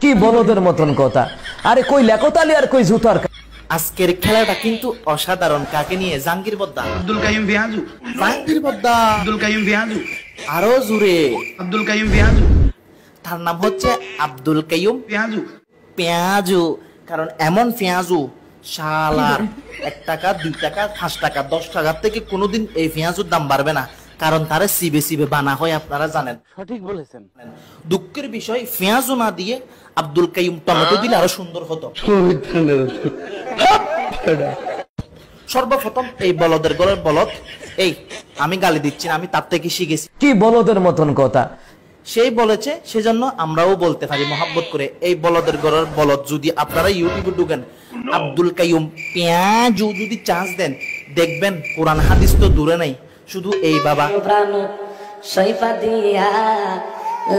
কি বলদের মতন কথা। আরে কই লেকতালি আর কই জুতার। আজকের খেলাটা কিন্তু অসাধারণ। কাকে নিয়ে? জাহাঙ্গীর বদ্দা। আব্দুল কাইয়ুম পেঁয়াজু। জাহাঙ্গীর বদ্দা। আব্দুল কাইয়ুম পেঁয়াজু। আরো জোরে। আব্দুল কাইয়ুম পেঁয়াজু। তার নাম হচ্ছে আব্দুল কাইয়ুম পেঁয়াজু। পেঁয়াজু। কারণ এমন পেঁয়াজু শালার 1 টাকা 2 টাকা 5 টাকা 10 টাকার থেকে কোনোদিন এই পেঁয়াজুর দাম বাড়বে না, কারণ তারা সিবে সিবে বানা হয়, আপনারা জানেন। সঠিক বলেছেন। দুঃখের বিষয় পেঁয়াজু না দিয়ে আব্দুল কাইয়ুম টমেটো দিলে আরো সুন্দর হতো। সর্বপ্রথম এই বলদের গলের বলদ, এই আমি গালি দিচ্ছি না, আমি তার থেকে শিখেছি। কি বলদের মতন কথা। সেই বলেছে, সেজন্য আমরাও বলতে পারি মহাব্বত করে। এই বলদের গলের বলদ যদি আপনারা ইউটিউবে ঢুকেন, আব্দুল কাইয়ুম পেঁয়াজু যদি চান্স দেন, দেখবেন কোরআন হাদিস তো দূরে নাই, শুধু এই বাবা সইফা দিয়া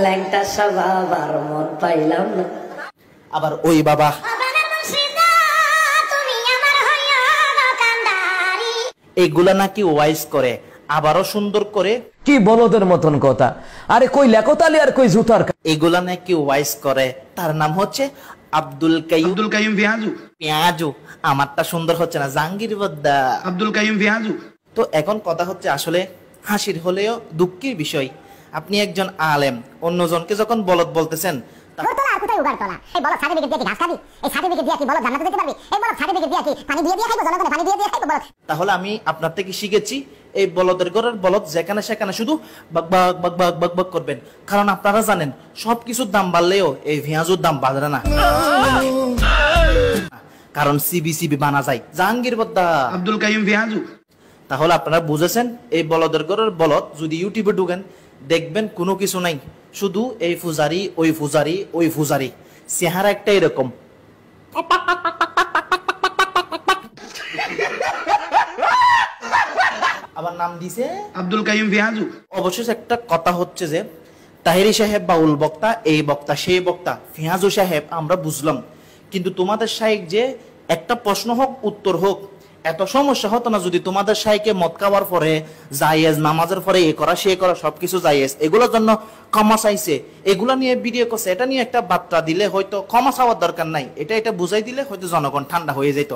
ল্যাংটা স্বভাব আর মন পাইলাম না। আবার ওই বাবা এইগুলা নাকি ওয়াইজ করে, আবারও সুন্দর করে। কি বলদের মতন কথা। আরে কই লেকতালি আর কই জুতার। এগুলা নাকি ওয়াইজ করে। তার নাম হচ্ছে আব্দুল কাইয়ুম। আব্দুল কাইয়ুম পেঁয়াজু। পেঁয়াজু। আমারটা সুন্দর হচ্ছে না, জাহাঙ্গীর বদ্দা। আব্দুল কাইয়ুম পেঁয়াজু। তো এখন কথা হচ্ছে, আসলে হাসির হলেও দুঃখের বিষয়, আপনি একজন আলেম, অন্যজনকে যখন বলদ বলতেছেন, তাহলে আমি আপনার থেকে শিখেছি এই বলদের ঘরের বলদ যেখানে সেখানে শুধু বাক বাক বাক বাক বাক বাক করবেন, কারণ আপনারা জানেন সবকিছুর দাম বাড়লেও এই পেঁয়াজুর দাম বাড়ে না, কারণ সিবি সিবি বানা যায়। জাহাঙ্গীর বদ্দা। আব্দুল কাইয়ুম পেঁয়াজু। তাহলে আপনারা বুঝেছেন, এই বলদের ঘরের বলদ যদি ইউটিউবে ঢুকেন, দেখবেন কোনো কিছু নাই, শুধু এই ফুজারি ওই ফুজারি ওই ফুজারি, চেহারা একটা এরকম। আবার নাম দিছে আব্দুল কাইয়ুম পেঁয়াজু। অবশেষ একটা কথা হচ্ছে যে, তাহেরি সাহেব বাউল বক্তা, এই বক্তা সেই বক্তা, পেঁয়াজু সাহেব আমরা বুঝলাম, কিন্তু তোমাদের সাহেব যে একটা প্রশ্ন হোক উত্তর হোক, এত সমস্যা হতো না যদি তোমাদের সাইকে মদ খাওয়ার পরে জায়েজ, নামাজের পরে এ করা সে করা সবকিছু জায়েজ, এগুলোর জন্য ক্ষমা চাইছে, এগুলা নিয়ে ভিডিও করছে, এটা নিয়ে একটা বার্তা দিলে হয়তো ক্ষমা চাওয়ার দরকার নাই, এটা বুঝাই দিলে হয়তো জনগণ ঠান্ডা হয়ে যেত।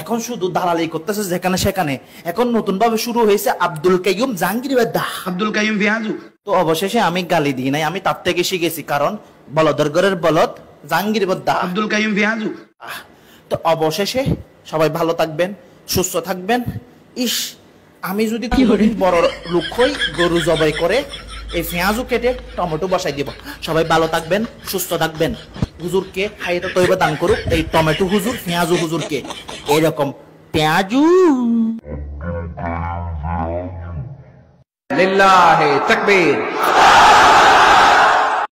এখন শুধু দালালি করতেছে যেখানে সেখানে। এখন নতুন ভাবে শুরু হয়েছে আব্দুল কাইয়ুম জাহাঙ্গীর বদ্দা। আব্দুল কাইয়ুম পেঁয়াজু। তো অবশেষে আমি গালি দিই নাই, আমি তার থেকে শিখেছি, কারণ বলদের ঘরের বলদ জাহাঙ্গীর বদ্দা। আব্দুল কাইয়ুম পেঁয়াজু। তো অবশেষে সবাই ভালো থাকবেন, সুস্থ থাকবেন। ইস, আমি যদি বড় লোক হই, গরু জবাই করে এই পেঁয়াজু কেটে টমেটো বসাই দিব। সবাই ভালো থাকবেন, সুস্থ থাকবেন। হুজুরকে হাইতে তৈবা দান করুক এই টমেটো হুজুর, পেঁয়াজু হুজুরকে। এরকম পেঁয়াজু। লিল্লাহি তাকবীর।